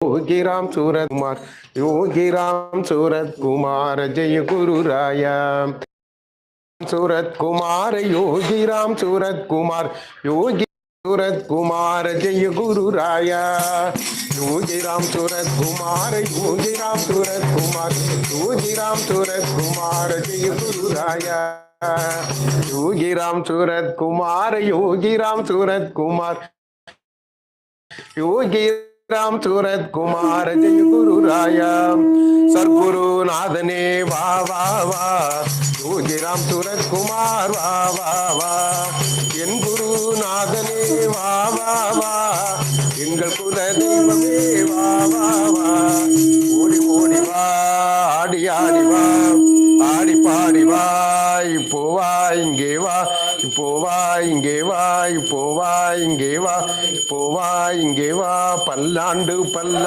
योगी राम सूरत कुमार, योगी राम सूरत कुमार, जय गुरु राया। सूरत कुमार योगी राम सूरत कुमार, योगी सूरत कुमार, जय गुरु राया। योगी राम सूरत कुमार, योगी राम सूरत कुमार, योगी राम सूरत कुमार, जय गुरु राया। योगी राम सूरत कुमार, योगी राम सूरत कुमार, योगी राम सूरत कुमार, जय गुरु राया। सद्गुरु नाथने वा वा वा, योगी राम सूरत कुमार वा वा वा। என் குருநாதனே வா வா வா, எங்கள் குல தெய்வமே வா வா வா. ஓடி ஓடி வா, ஆடி ஆடி வா, ஆடி பாடி வா, இப்போ வா இங்கே வா, இப்போ வா இங்கே வா, இப்போ வா இங்கே வா, இப்போ வா இங்கே வா. பல்லாண்டு பல்லா